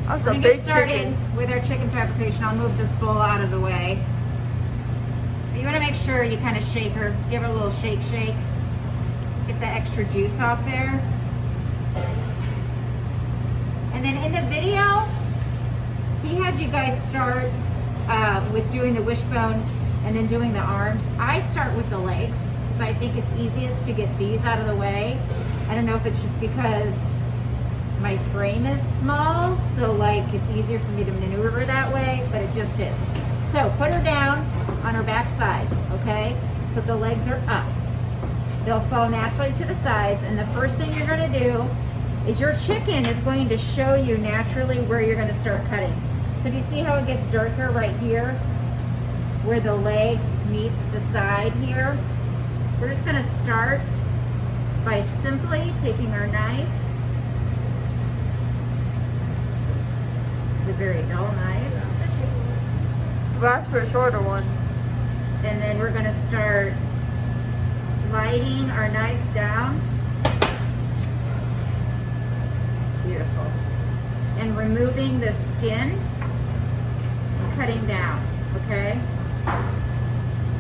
That's We're a gonna big get started chicken. with our chicken fabrication. I'll move this bowl out of the way. You want to make sure you kind of shake her, give her a little shake, get the extra juice off there. And then in the video, he had you guys start with doing the wishbone and then doing the arms. I start with the legs because I think it's easiest to get these out of the way. I don't know if it's just because my frame is small, so like it's easier for me to maneuver that way, but it just is. So put her down on her back side, okay? So the legs are up. They'll fall naturally to the sides, and the first thing you're gonna do is your chicken is going to show you naturally where you're gonna start cutting. So do you see how it gets darker right here? Where the leg meets the side here? We're just gonna start by simply taking our knife. It's a very dull knife. That's for a shorter one. And then we're gonna start sliding our knife down. Beautiful. And removing the skin and cutting down, okay?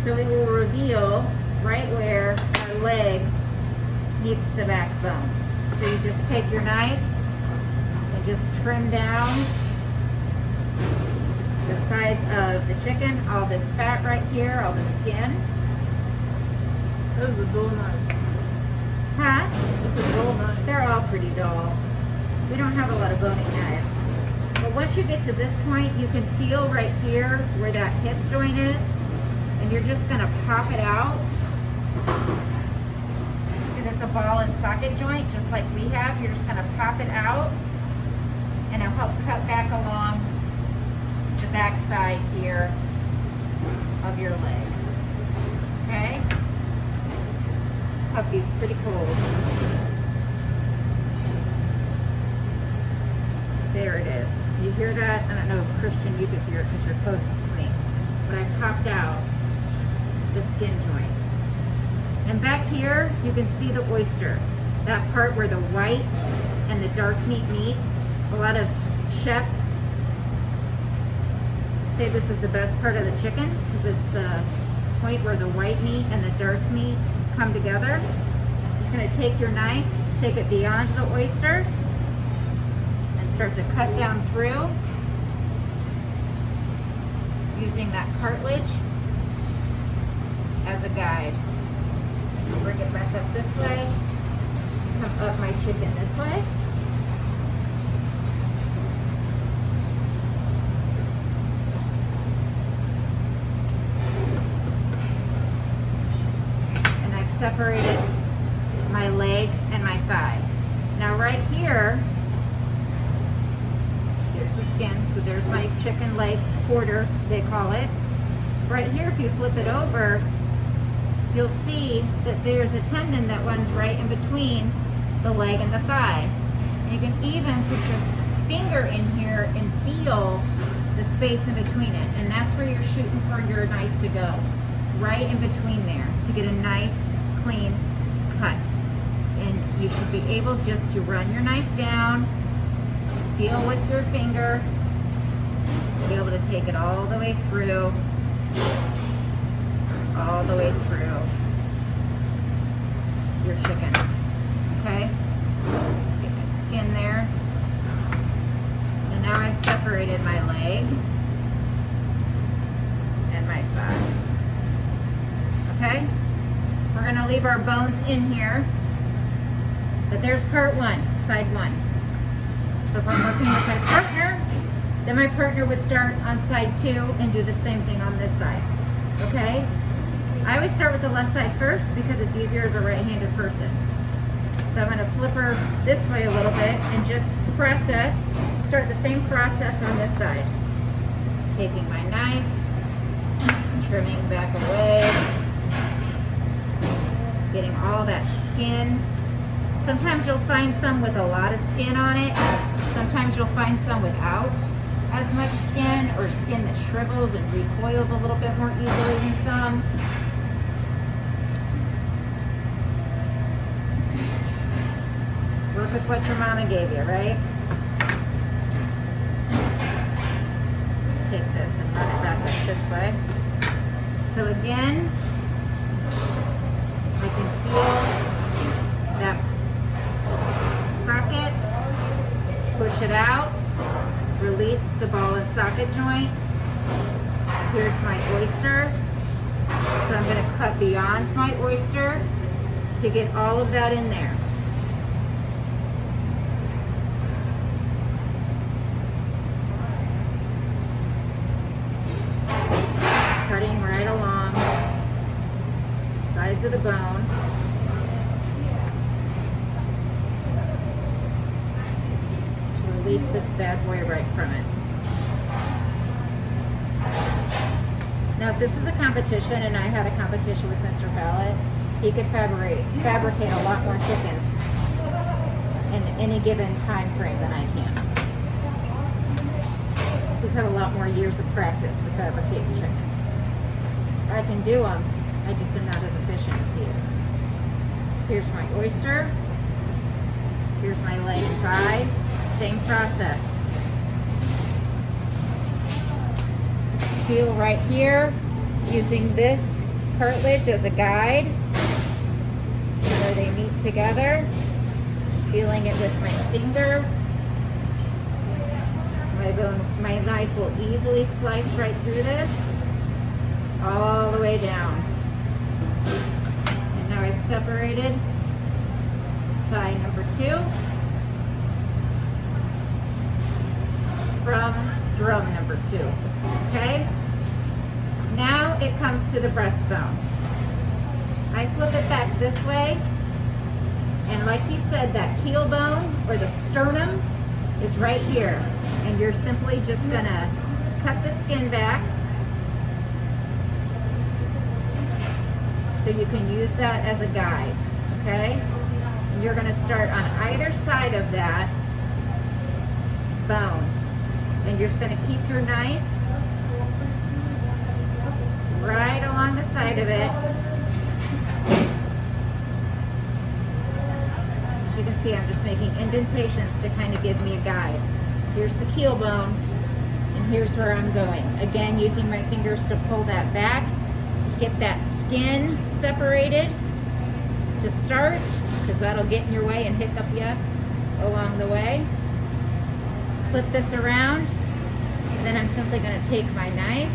So it will reveal right where our leg meets the backbone. So you just take your knife and just trim down the sides of the chicken, all this fat right here, all the skin. That was a dull knife. Huh? It's a dull knife. They're all pretty dull. We don't have a lot of boning knives. But once you get to this point, you can feel right here where that hip joint is, and you're just gonna pop it out. Because it's a ball and socket joint, just like we have. You're just gonna pop it out, and it'll help cut back along the back side here of your leg. Okay? This puppy's pretty cold. There it is. Do you hear that? I don't know if Christian, you could hear it because you're closest to me. But I popped out the skin joint. And back here, you can see the oyster. That part where the white and the dark meat meet. A lot of chefs say this is the best part of the chicken because it's the point where the white meat and the dark meat come together. You're just going to take your knife, take it beyond the oyster, and start to cut down through using that cartilage as a guide. Bring it back up this way, come up my chicken this way. And I've separated my leg and my thigh. Now right here, here's the skin, so there's my chicken leg quarter, they call it. Right here, if you flip it over, you'll see that there's a tendon that runs right in between the leg and the thigh. And you can even put your finger in here and feel the space in between it. And that's where you're shooting for your knife to go, right in between there, to get a nice, clean cut. And you should be able just to run your knife down, feel with your finger, be able to take it all the way through, all the way through your chicken, okay? Get my skin there. And now I've separated my leg and my thigh, okay? We're gonna leave our bones in here, but there's part one, side one. So if I'm working with my partner, then my partner would start on side two and do the same thing on this side, okay? I always start with the left side first because it's easier as a right-handed person. So I'm gonna flip her this way a little bit and just start the same process on this side. Taking my knife, trimming back away, getting all that skin. Sometimes you'll find some with a lot of skin on it. Sometimes you'll find some without as much skin, or skin that shrivels and recoils a little bit more easily than some. Work with what your mama gave you, right? way. So again, I can feel that socket, push it out, release the ball and socket joint. Here's my oyster. So I'm going to cut beyond my oyster to get all of that in there. Cutting right along the sides of the bone. To release this bad boy right from it. Now, if this was a competition and I had a competition with Mr. Fallett, he could fabricate a lot more chickens in any given time frame than I can. He's had a lot more years of practice with fabricating chickens. I can do them, I just am not as efficient as he is. Here's my oyster. Here's my leg and thigh. Same process. Feel right here, using this cartilage as a guide where they meet together. Feeling it with my finger. My knife will easily slice right through this, all the way down. And now I've separated thigh number 2 from drum number 2. Okay? Now it comes to the breastbone. I flip it back this way, and like he said, that keel bone or the sternum is right here, and you're simply just gonna cut the skin back so you can use that as a guide. Okay? And you're gonna start on either side of that bone, and you're just gonna keep your knife right along the side of it. As you can see, I'm just making indentations to kind of give me a guide. Here's the keel bone, and here's where I'm going. Again, using my fingers to pull that back, get that skin separated to start, because that'll get in your way and hiccup you along the way. Flip this around, and then I'm simply going to take my knife,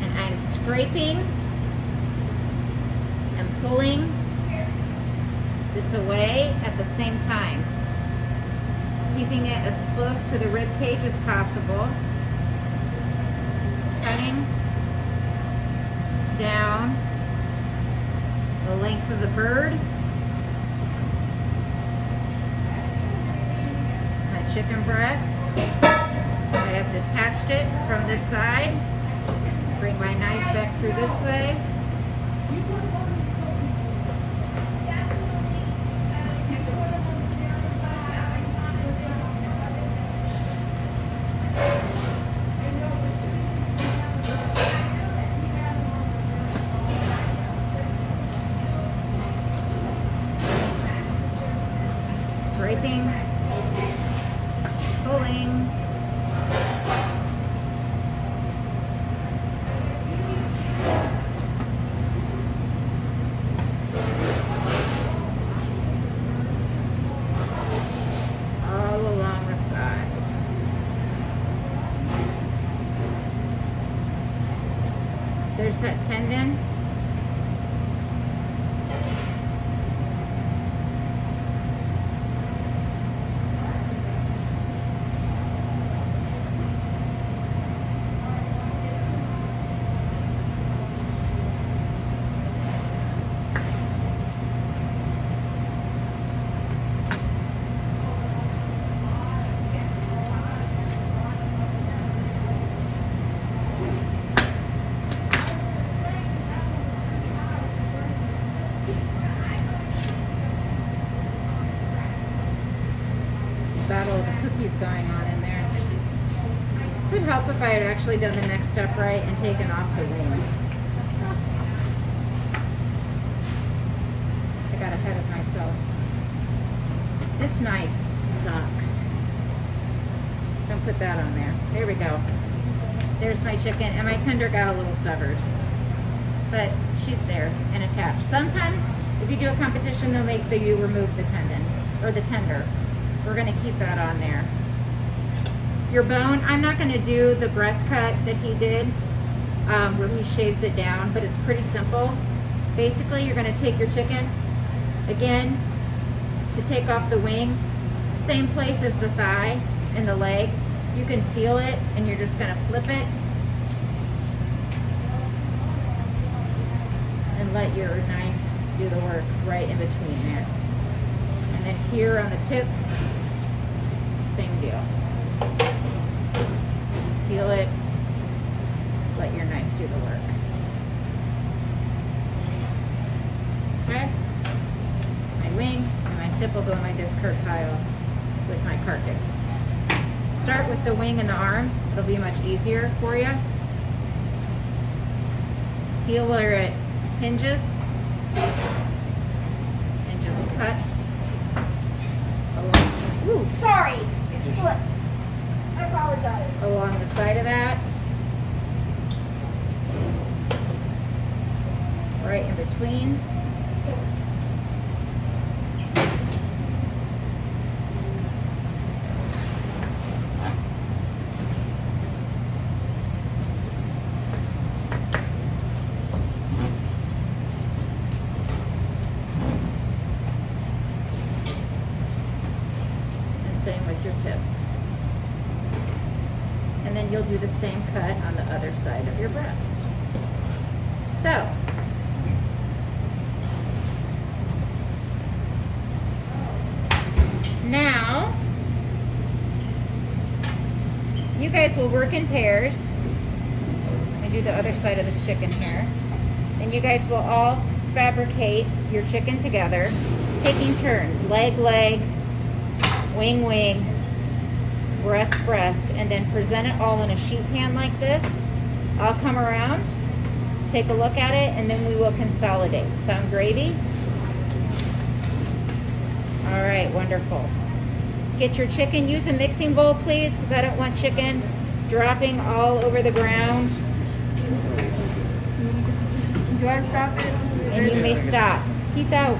and I'm scraping and pulling this away at the same time, keeping it as close to the rib cage as possible. Just cutting down the length of the bird. My chicken breast, I have detached it from this side. Bring my knife back through this way. Scraping, pulling, all along the side. There's that tendon. Battle of the cookies going on in there. This would help if I had actually done the next step right and taken off the wing. I got ahead of myself. This knife sucks. Don't put that on there. There we go. There's my chicken, and my tender got a little severed. But she's there and attached. Sometimes, if you do a competition, they'll make you remove the tendon, or the tender. We're gonna keep that on there. Your bone, I'm not gonna do the breast cut that he did, where he shaves it down, but it's pretty simple. Basically, you're gonna take your chicken, again, to take off the wing, same place as the thigh and the leg. You can feel it, and you're just gonna flip it and let your knife do the work right in between there. And then here on the tip, same deal. Feel it, let your knife do the work. Okay? My wing and my tip will go in my discard pile with my carcass. Start with the wing and the arm. It'll be much easier for you. Feel where it hinges and just cut along. Ooh, sorry, it slipped. I apologize. Along the side of that. Right in between. Same with your tip. And then you'll do the same cut on the other side of your breast. So, now, you guys will work in pairs. I do the other side of this chicken here. And you guys will all fabricate your chicken together, taking turns, leg, leg, wing, wing, breast, breast, and then present it all in a sheet pan like this. I'll come around, take a look at it, and then we will consolidate. Sound gravy? All right, wonderful. Get your chicken, use a mixing bowl, please, because I don't want chicken dropping all over the ground. Do I stop it? And you may stop. Peace out.